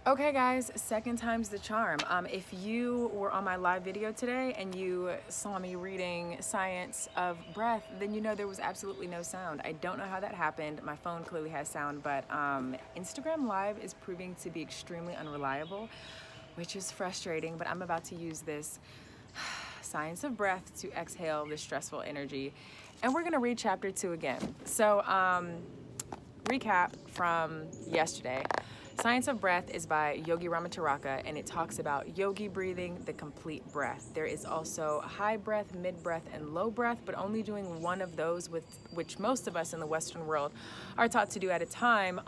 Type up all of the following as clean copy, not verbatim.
Okay guys, second time's the charm. If you were on my live video today and you saw me reading Science of Breath, then you know there was absolutely no sound. I don't know how that happened. My phone clearly has sound, but Instagram Live is proving to be extremely unreliable, which is frustrating, but I'm about to use this Science of Breath to exhale this stressful energy. And we're gonna read chapter 2 again. So recap from yesterday. Science of Breath is by Yogi Ramacharaka, and it talks about yogi breathing, the complete breath. There is also high breath, mid breath, and low breath, but only doing one of those, with which most of us in the Western world are taught to do at a time,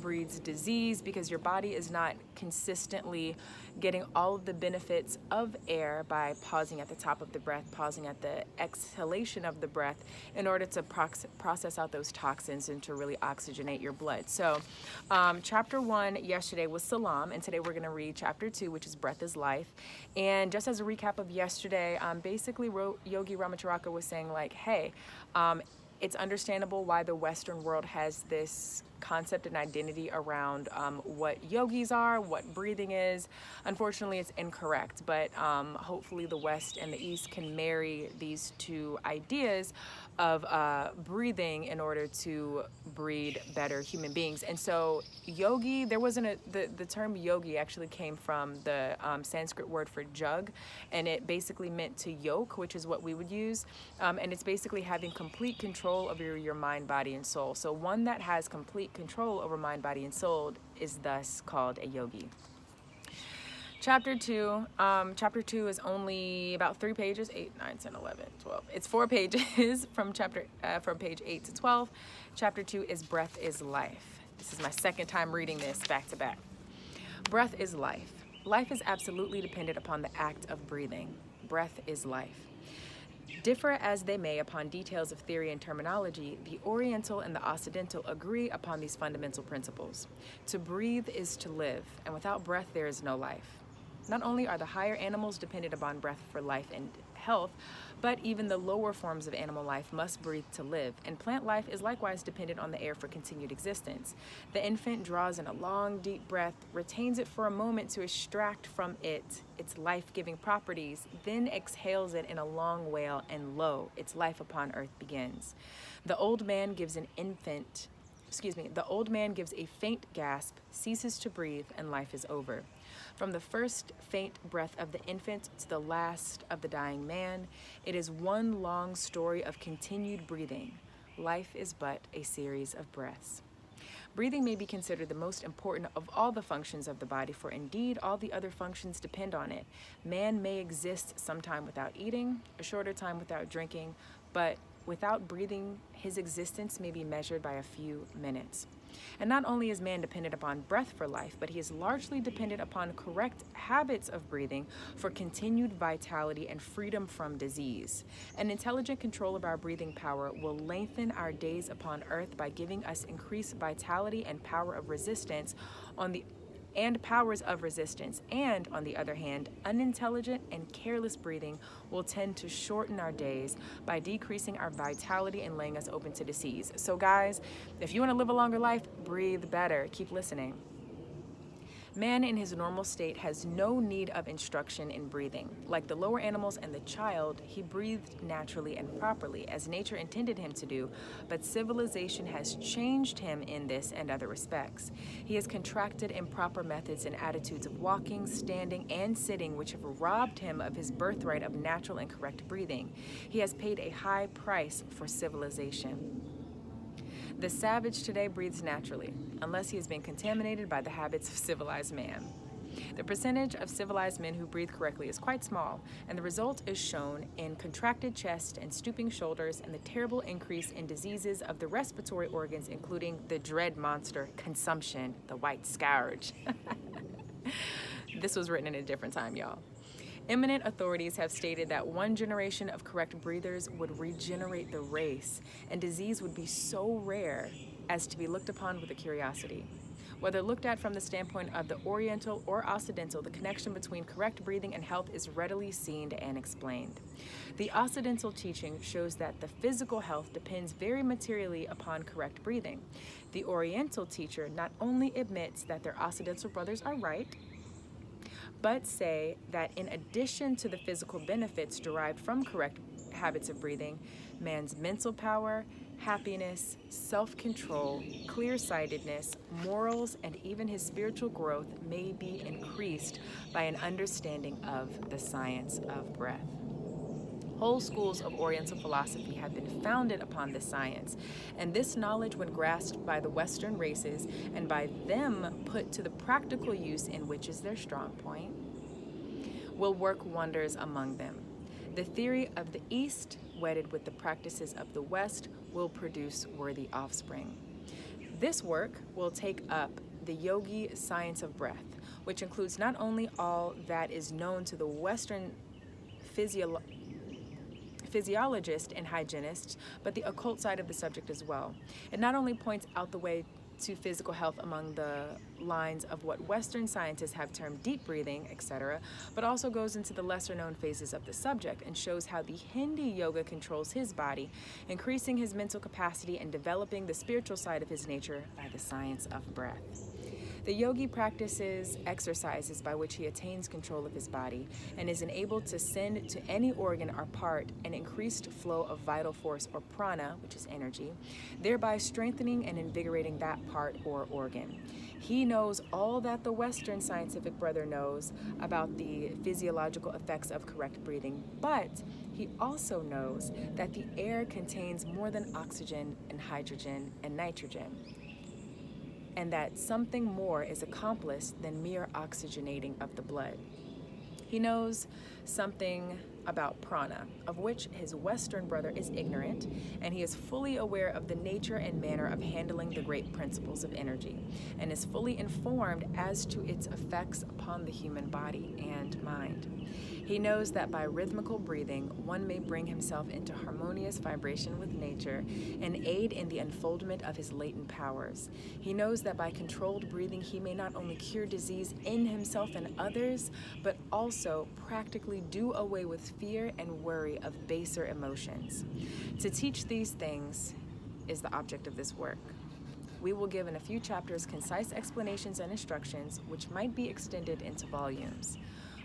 breeds disease because your body is not consistently getting all of the benefits of air by pausing at the top of the breath, pausing at the exhalation of the breath in order to process out those toxins and to really oxygenate your blood. So chapter 1 yesterday was Salam, and today we're going to read chapter 2, which is Breath is Life. And just as a recap of yesterday, basically Yogi Ramacharaka was saying like, hey, it's understandable why the Western world has this concept and identity around what yogis are, what breathing is. Unfortunately, it's incorrect, but hopefully the West and the East can marry these two ideas of breathing in order to breed better human beings. And so yogi, there wasn't the term yogi actually came from the Sanskrit word for jug, and it basically meant to yoke, which is what we would use. And it's basically having complete control over your mind, body, and soul. So one that has complete control over mind, body, and soul is thus called a yogi. Chapter 2 is only about 3 pages, 8, 9, 10, 11, 12. It's 4 pages from page 8 to 12. Chapter 2 is Breath is Life. This is my second time reading this back to back. Breath is life. Life is absolutely dependent upon the act of breathing. Breath is life. Differ as they may upon details of theory and terminology, the Oriental and the Occidental agree upon these fundamental principles. To breathe is to live, and without breath there is no life. Not only are the higher animals dependent upon breath for life and health, but even the lower forms of animal life must breathe to live, and plant life is likewise dependent on the air for continued existence. The infant draws in a long, deep breath, retains it for a moment to extract from it its life-giving properties, then exhales it in a long wail, and lo, its life upon earth begins. The old man gives a faint gasp, ceases to breathe, and life is over. From the first faint breath of the infant to the last of the dying man, it is one long story of continued breathing. Life is but a series of breaths. Breathing may be considered the most important of all the functions of the body, for indeed all the other functions depend on it. Man may exist some time without eating, a shorter time without drinking, but without breathing, his existence may be measured by a few minutes. And not only is man dependent upon breath for life, but he is largely dependent upon correct habits of breathing for continued vitality and freedom from disease. An intelligent control of our breathing power will lengthen our days upon earth by giving us increased vitality and power of resistance powers of resistance, and on the other hand, unintelligent and careless breathing will tend to shorten our days by decreasing our vitality and laying us open to disease. So guys, if you want to live a longer life, breathe better. Keep listening. Man in his normal state has no need of instruction in breathing. Like the lower animals and the child, he breathed naturally and properly, as nature intended him to do, but civilization has changed him in this and other respects. He has contracted improper methods and attitudes of walking, standing, and sitting, which have robbed him of his birthright of natural and correct breathing. He has paid a high price for civilization. The savage today breathes naturally, unless he has been contaminated by the habits of civilized man. The percentage of civilized men who breathe correctly is quite small, and the result is shown in contracted chest and stooping shoulders and the terrible increase in diseases of the respiratory organs, including the dread monster, consumption, the white scourge. This was written in a different time, y'all. Eminent authorities have stated that one generation of correct breathers would regenerate the race, and disease would be so rare as to be looked upon with a curiosity. Whether looked at from the standpoint of the Oriental or Occidental, the connection between correct breathing and health is readily seen and explained. The Occidental teaching shows that the physical health depends very materially upon correct breathing. The Oriental teacher not only admits that their Occidental brothers are right, but say that in addition to the physical benefits derived from correct habits of breathing, man's mental power, happiness, self-control, clear-sightedness, morals, and even his spiritual growth may be increased by an understanding of the science of breath. Whole schools of Oriental philosophy have been founded upon this science, and this knowledge, when grasped by the Western races and by them put to the practical use in which is their strong point, will work wonders among them. The theory of the East, wedded with the practices of the West, will produce worthy offspring. This work will take up the Yogi science of breath, which includes not only all that is known to the Western physiologists and hygienists, but the occult side of the subject as well. It not only points out the way to physical health among the lines of what Western scientists have termed deep breathing, etc., but also goes into the lesser known phases of the subject and shows how the Hindi yoga controls his body, increasing his mental capacity and developing the spiritual side of his nature by the science of breath. The yogi practices exercises by which he attains control of his body and is enabled to send to any organ or part an increased flow of vital force or prana, which is energy, thereby strengthening and invigorating that part or organ. He knows all that the Western scientific brother knows about the physiological effects of correct breathing, but he also knows that the air contains more than oxygen and hydrogen and nitrogen, and that something more is accomplished than mere oxygenating of the blood. He knows something about prana, of which his Western brother is ignorant, and he is fully aware of the nature and manner of handling the great principles of energy, and is fully informed as to its effects upon the human body and mind. He knows that by rhythmical breathing, one may bring himself into harmonious vibration with nature and aid in the unfoldment of his latent powers. He knows that by controlled breathing, he may not only cure disease in himself and others, but also practically do away with fear and worry of baser emotions. To teach these things is the object of this work. We will give in a few chapters concise explanations and instructions which might be extended into volumes.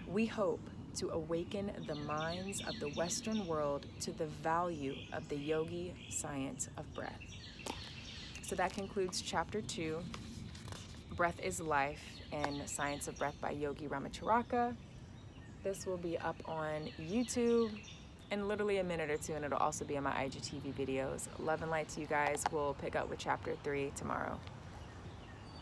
We hope to awaken the minds of the Western world to the value of the yogi science of breath. So that concludes chapter 2, Breath is Life and Science of Breath by Yogi Ramacharaka. This will be up on YouTube in literally a minute or two, and it'll also be in my IGTV videos. Love and light to you guys. We'll pick up with chapter 3 tomorrow.